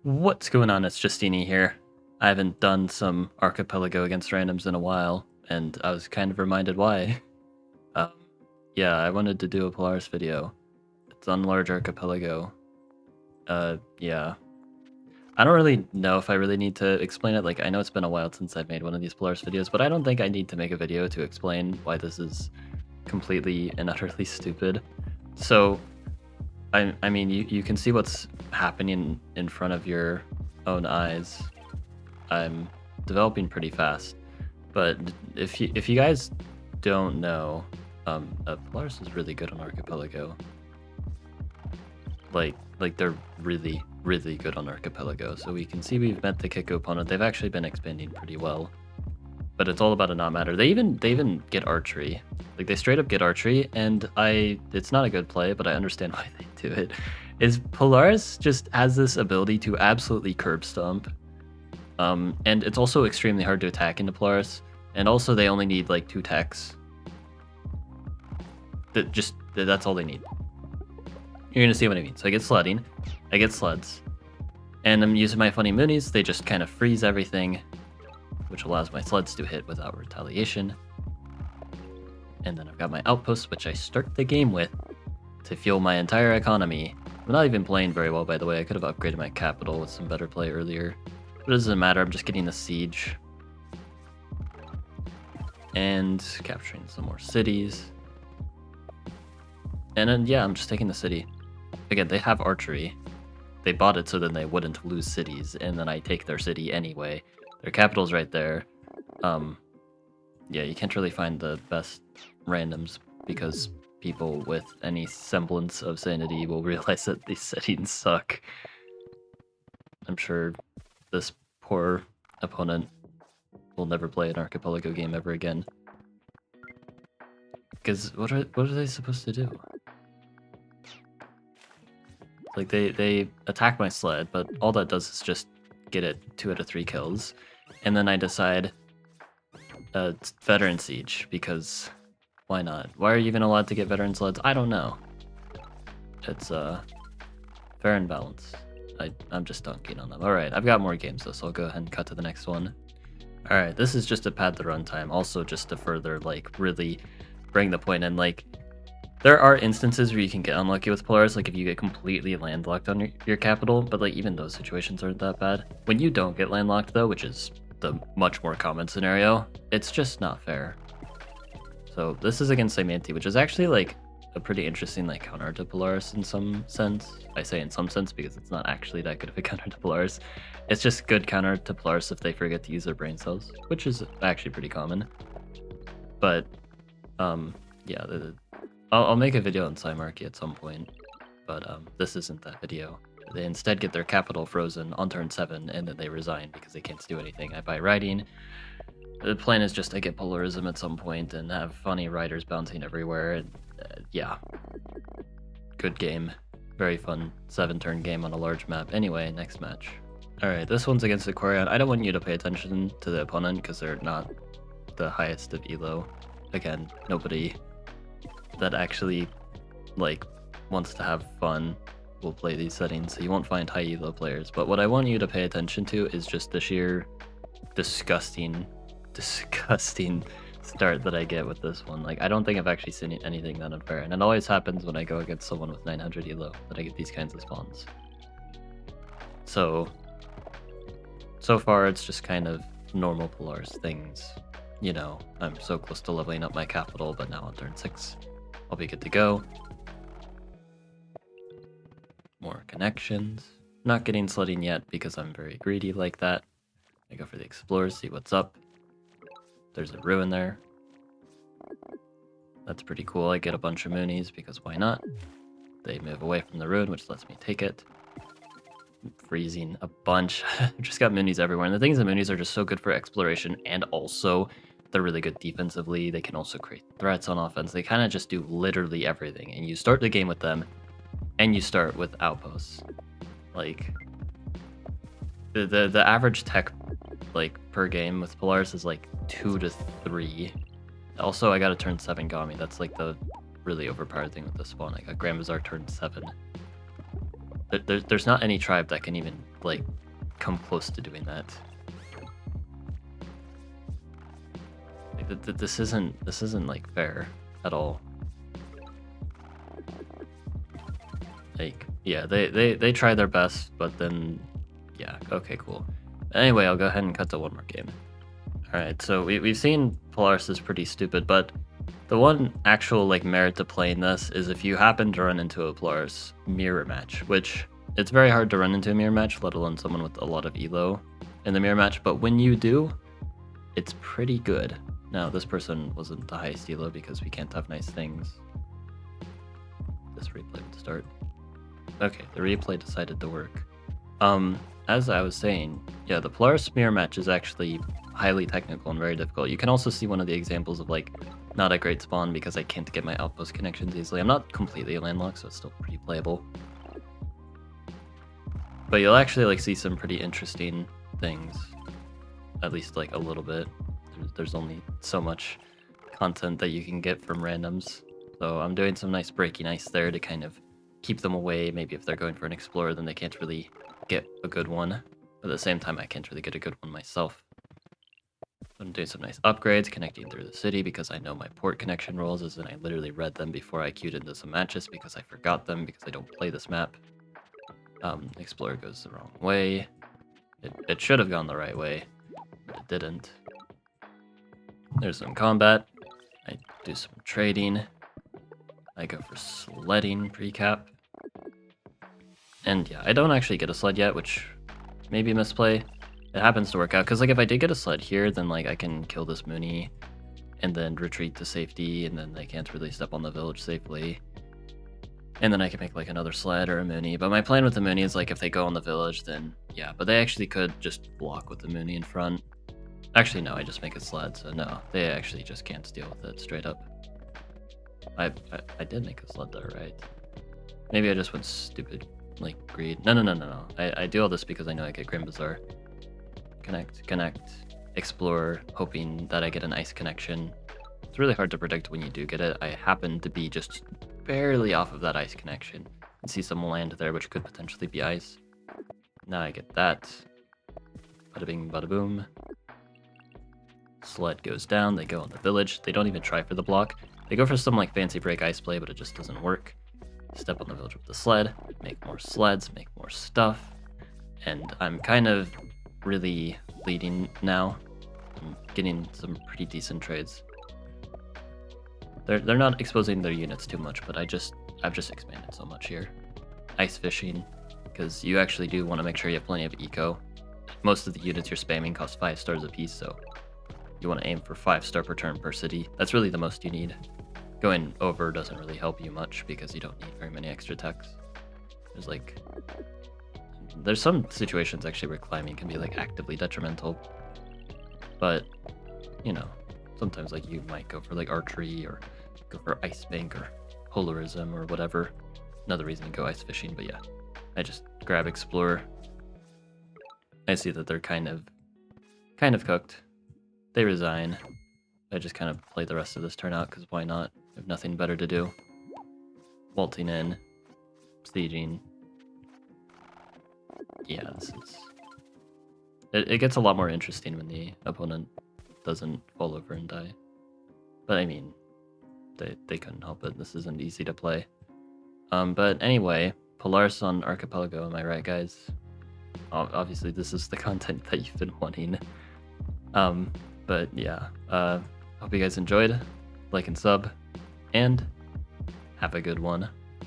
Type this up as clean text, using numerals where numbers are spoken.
What's going on? It's Justeeni here. I haven't done some Archipelago against randoms in a while, and I was kind of reminded why. Um, yeah, I wanted to do a Polaris video. It's on Large Archipelago. Yeah. I don't really know if I really need to explain it. Like, I know it's been a while since I've made one of these Polaris videos, but I don't think I need to make a video to explain why this is completely and utterly stupid. So, I mean, you can see what's happening in front of your own eyes. I'm developing pretty fast, but if you guys don't know, Polaris is really good on Archipelago. Like they're really good on Archipelago. So we can see we've met the Kiko opponent. They've actually been expanding pretty well, but it's all about a not matter. They even get archery. Like they straight up get archery, and it's not a good play, but I understand why they do it. Is Polaris just has this ability to absolutely curb stomp. And it's also extremely hard to attack into Polaris, and also they only need like 2 techs. That's all they need. You're gonna see what I mean. So I get sledding, I get sleds, and I'm using my funny moonies. They just kind of freeze everything, which allows my sleds to hit without retaliation. And then I've got my outposts, which I start the game with to fuel my entire economy. I'm not even playing very well, by the way. I could have upgraded my capital with some better play earlier. But it doesn't matter, I'm just getting the siege. And capturing some more cities. And then, yeah, I'm just taking the city. Again, they have archery. They bought it so then they wouldn't lose cities, and then I take their city anyway. Their capital's right there. Yeah, you can't really find the best randoms because people with any semblance of sanity will realize that these settings suck. I'm sure this poor opponent will never play an Archipelago game ever again. Because what are they supposed to do? Like they attack my sled, but all that does is just get it 2 out of 3 kills, and then I decide it's veteran siege because why not? Why are you even allowed to get veteran sleds? I don't know. It's fair and balanced. I'm just dunking on them. All right, I've got more games though, so I'll go ahead and cut to the next one. All right, this is just to pad the runtime, also just to further like really bring the point in. Like there are instances where you can get unlucky with Polaris, like if you get completely landlocked on your capital, but like even those situations aren't that bad. When you don't get landlocked though, which is the much more common scenario, it's just not fair. So this is against Lingueeni, which is actually like a pretty interesting like counter to Polaris in some sense. I say in some sense because it's not actually that good of a counter to Polaris. It's just good counter to Polaris if they forget to use their brain cells, which is actually pretty common. But yeah, I'll make a video on Cymarchy at some point, but this isn't that video. They instead get their capital frozen on turn 7, and then they resign because they can't do anything. I buy writing. The plan is just to get Polarism at some point and have funny riders bouncing everywhere. And yeah, good game. Very fun 7-turn game on a large map. Anyway, next match. Alright, this one's against the Quarion. I don't want you to pay attention to the opponent because they're not the highest of elo. Again, nobody that actually like wants to have fun will play these settings, so you won't find high elo players. But what I want you to pay attention to is just the sheer disgusting start that I get with this one. Like I don't think I've actually seen anything that unfair, and it always happens when I go against someone with 900 elo that I get these kinds of spawns. So far it's just kind of normal Polaris things. You know, I'm so close to leveling up my capital, but now on turn 6 I'll be good to go. More connections. Not getting sledding yet because I'm very greedy like that. I go for the explorers, see what's up. There's a ruin there. That's pretty cool. I get a bunch of moonies because why not? They move away from the ruin, which lets me take it. I'm freezing a bunch. Just got moonies everywhere. And the thing is, the moonies are just so good for exploration, and also they're really good defensively. They can also create threats on offense. They kind of just do literally everything. And you start the game with them, and you start with outposts. Like the average tech like per game with Polaris is like 2 to 3. Also, I got a turn 7 Gami. That's like the really overpowered thing with the spawn. I got Grand Bazaar turn 7. There's not any tribe that can even like come close to doing that. Like this isn't like fair at all. Like, yeah, they try their best, but then, yeah, okay, cool. Anyway, I'll go ahead and cut to one more game. All right, so we've seen Polaris is pretty stupid, but the one actual like merit to playing this is if you happen to run into a Polaris mirror match, which it's very hard to run into a mirror match, let alone someone with a lot of elo in the mirror match. But when you do, it's pretty good. Now, this person wasn't the highest elo because we can't have nice things. This replay would start. Okay, the replay decided to work. As I was saying, yeah, the Polaris mirror match is actually highly technical and very difficult. You can also see one of the examples of like not a great spawn because I can't get my outpost connections easily. I'm not completely landlocked, so it's still pretty playable. But you'll actually like see some pretty interesting things, at least like a little bit. There's only so much content that you can get from randoms. So I'm doing some nice breaking ice there to kind of keep them away. Maybe if they're going for an explorer, then they can't really get a good one. But at the same time, I can't really get a good one myself. I'm doing some nice upgrades, connecting through the city because I know my port connection rules, as in I literally read them before I queued into some matches because I forgot them because I don't play this map. Explorer goes the wrong way. It should have gone the right way, but it didn't. There's some combat. I do some trading. I go for sledding pre-cap. And yeah, I don't actually get a sled yet, which maybe a misplay. It happens to work out, because like if I did get a sled here, then like I can kill this Mooney and then retreat to safety, and then they can't really step on the village safely. And then I can make like another sled or a Mooney. But my plan with the Mooney is like if they go on the village, then yeah. But they actually could just block with the Mooney in front. Actually, no, I just make a sled, so no. They actually just can't deal with it straight up. I did make a sled though, right? Maybe I just went stupid, like greed. No. I do all this because I know I get Grim Bazaar. Connect, explore, hoping that I get an ice connection. It's really hard to predict when you do get it. I happen to be just barely off of that ice connection and see some land there, which could potentially be ice. Now I get that. Bada bing, bada boom. Sled goes down, they go on the village. They don't even try for the block. They go for some like fancy break ice play, but it just doesn't work. Step on the village with the sled, make more sleds, make more stuff. And I'm kind of really leading now. I'm getting some pretty decent trades. They're not exposing their units too much, but I've just expanded so much here. Ice fishing, because you actually do want to make sure you have plenty of eco. Most of the units you're spamming cost 5 stars apiece, so you want to aim for 5-star per turn per city. That's really the most you need. Going over doesn't really help you much because you don't need very many extra techs. There's some situations actually where climbing can be like actively detrimental, but you know, sometimes like you might go for like archery or go for ice bank or polarism or whatever. Another reason to go ice fishing, but yeah, I just grab explorer. I see that they're kind of cooked. They resign. I just kind of play the rest of this turn out because why not? I have nothing better to do. Waltzing in, sieging. Yeah, this is... It gets a lot more interesting when the opponent doesn't fall over and die. But I mean, they couldn't help it. This isn't easy to play. But anyway, Polaris on Archipelago, am I right, guys? Obviously, this is the content that you've been wanting. But yeah, hope you guys enjoyed. Like and sub, and have a good one.